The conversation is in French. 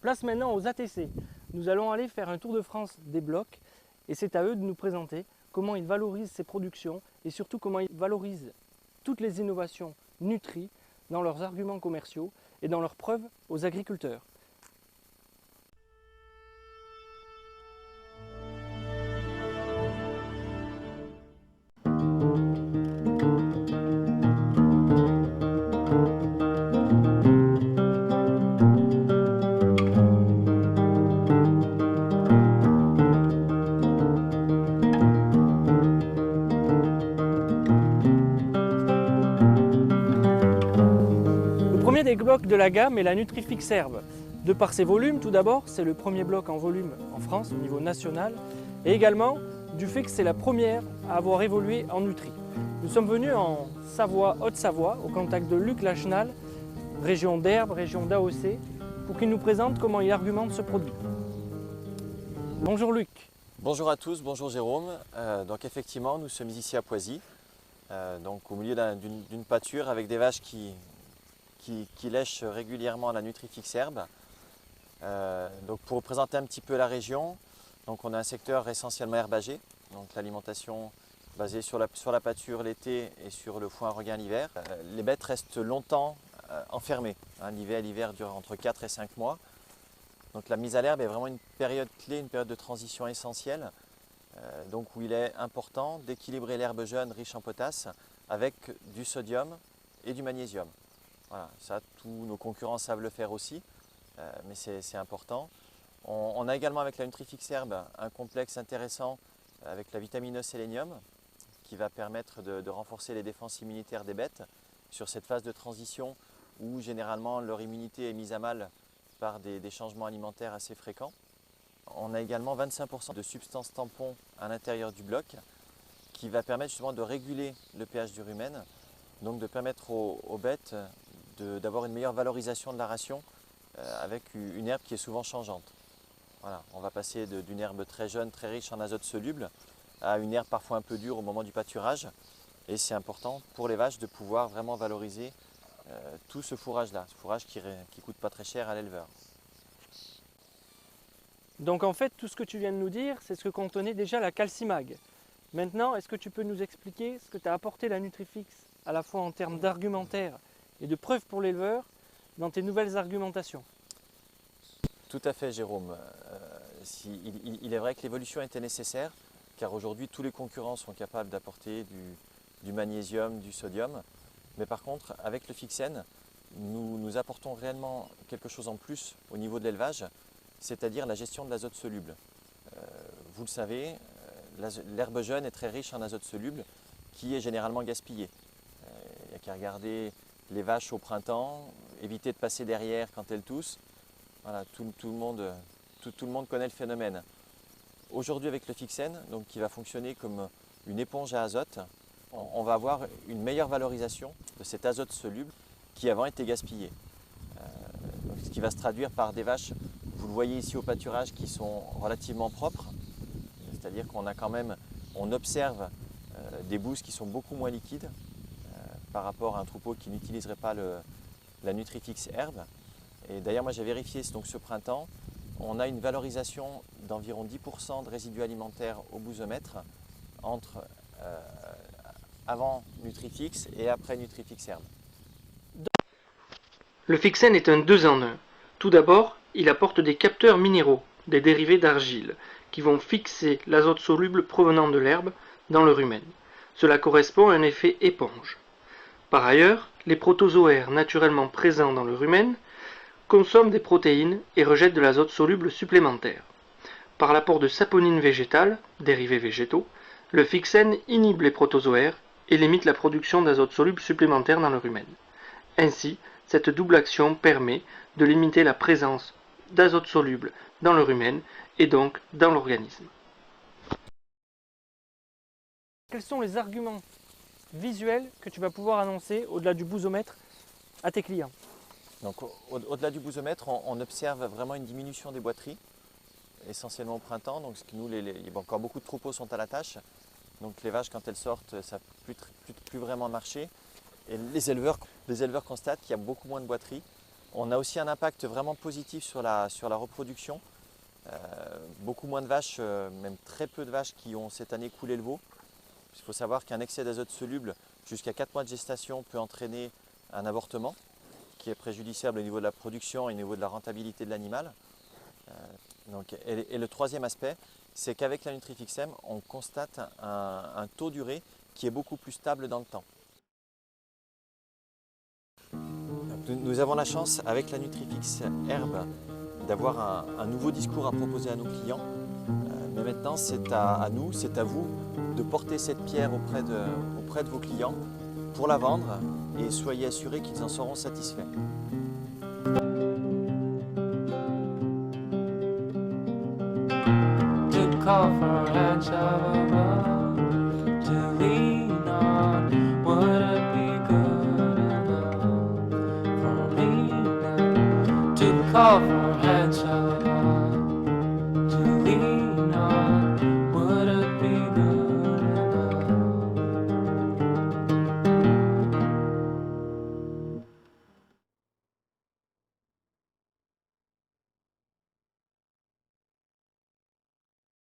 Place maintenant aux ATC. Nous allons aller faire un tour de France des blocs et c'est à eux de nous présenter comment ils valorisent ces productions et surtout comment ils valorisent toutes les innovations Nutri dans leurs arguments commerciaux et dans leurs preuves aux agriculteurs. Le premier des blocs de la gamme est la Nutrifix Herbe. De par ses volumes, tout d'abord, c'est le premier bloc en volume en France au niveau national et également du fait que c'est la première à avoir évolué en Nutri. Nous sommes venus en Savoie, Haute-Savoie, au contact de Luc Lachenal, région d'Herbe, région d'AOC, pour qu'il nous présente comment il argumente ce produit. Bonjour Luc. Bonjour à tous, bonjour Jérôme. Donc effectivement, nous sommes ici à Poisy, donc au milieu d'une pâture avec des vaches qui lèchent régulièrement la Nutrifix Herbe. Donc pour vous présenter un petit peu la région, donc on a un secteur essentiellement herbagé, donc l'alimentation basée sur la pâture l'été et sur le foin à regain l'hiver. Les bêtes restent longtemps enfermées, l'hiver dure entre 4 et 5 mois. Donc la mise à l'herbe est vraiment une période clé, une période de transition essentielle, donc où il est important d'équilibrer l'herbe jeune riche en potasse avec du sodium et du magnésium. Voilà, ça tous nos concurrents savent le faire aussi, mais c'est important. On a également avec la Nutrifix Herbe un complexe intéressant avec la vitamine E sélénium qui va permettre de renforcer les défenses immunitaires des bêtes sur cette phase de transition où généralement leur immunité est mise à mal par des changements alimentaires assez fréquents. On a également 25% de substances tampons à l'intérieur du bloc qui va permettre justement de réguler le pH du rumen, donc de permettre aux bêtes d'avoir une meilleure valorisation de la ration avec une herbe qui est souvent changeante. Voilà, on va passer d'une herbe très jeune, très riche en azote soluble à une herbe parfois un peu dure au moment du pâturage. Et c'est important pour les vaches de pouvoir vraiment valoriser tout ce fourrage-là, ce fourrage qui ne coûte pas très cher à l'éleveur. Donc en fait, tout ce que tu viens de nous dire, c'est ce que contenait déjà la Calcimag. Maintenant, est-ce que tu peux nous expliquer ce que t'a apporté la Nutrifix, à la fois en termes d'argumentaire et de preuves pour l'éleveur, dans tes nouvelles argumentations? Tout à fait, Jérôme. Il est vrai que l'évolution était nécessaire, car aujourd'hui tous les concurrents sont capables d'apporter du magnésium, du sodium. Mais par contre, avec le Fixen, nous apportons réellement quelque chose en plus au niveau de l'élevage, c'est-à-dire la gestion de l'azote soluble. Vous le savez, l'herbe jeune est très riche en azote soluble qui est généralement gaspillé. Il n'y a qu'à regarder les vaches au printemps, éviter de passer derrière quand elles toussent. Voilà, tout le monde connaît le phénomène. Aujourd'hui avec le Fixen, donc qui va fonctionner comme une éponge à azote, on va avoir une meilleure valorisation de cet azote soluble qui avant était gaspillé. Ce qui va se traduire par des vaches, vous le voyez ici au pâturage, qui sont relativement propres, c'est-à-dire on observe des bousses qui sont beaucoup moins liquides par rapport à un troupeau qui n'utiliserait pas la Nutrifix Herbe. Et d'ailleurs, moi j'ai vérifié donc, ce printemps, on a une valorisation d'environ 10% de résidus alimentaires au bousomètre entre avant Nutrifix et après Nutrifix Herbe. Le Fixen est un 2 en 1. Tout d'abord, il apporte des capteurs minéraux, des dérivés d'argile, qui vont fixer l'azote soluble provenant de l'herbe dans le rumen. Cela correspond à un effet éponge. Par ailleurs, les protozoaires naturellement présents dans le rumen consomment des protéines et rejettent de l'azote soluble supplémentaire. Par l'apport de saponine végétale, dérivés végétaux, le Fixen inhibe les protozoaires et limite la production d'azote soluble supplémentaire dans le rumen. Ainsi, cette double action permet de limiter la présence d'azote soluble dans le rumen et donc dans l'organisme. Quels sont les arguments visuels que tu vas pouvoir annoncer au-delà du bousomètre à tes clients? Donc au-delà du bousomètre, on observe vraiment une diminution des boiteries, essentiellement au printemps. Donc encore beaucoup de troupeaux sont à la tâche. Donc les vaches, quand elles sortent, ça ne peut plus vraiment marcher. Et les éleveurs constatent qu'il y a beaucoup moins de boiteries. On a aussi un impact vraiment positif sur la reproduction. Beaucoup moins de vaches, même très peu de vaches qui ont cette année coulé le veau. Il faut savoir qu'un excès d'azote soluble jusqu'à 4 mois de gestation peut entraîner un avortement qui est préjudiciable au niveau de la production et au niveau de la rentabilité de l'animal. Et le troisième aspect, c'est qu'avec la Nutrifix-M, on constate un taux d'urée qui est beaucoup plus stable dans le temps. Nous avons la chance avec la Nutrifix Herbe d'avoir un nouveau discours à proposer à nos clients. Mais maintenant, c'est à nous, c'est à vous de porter cette pierre auprès de vos clients pour la vendre et soyez assurés qu'ils en seront satisfaits. Call for a headshot.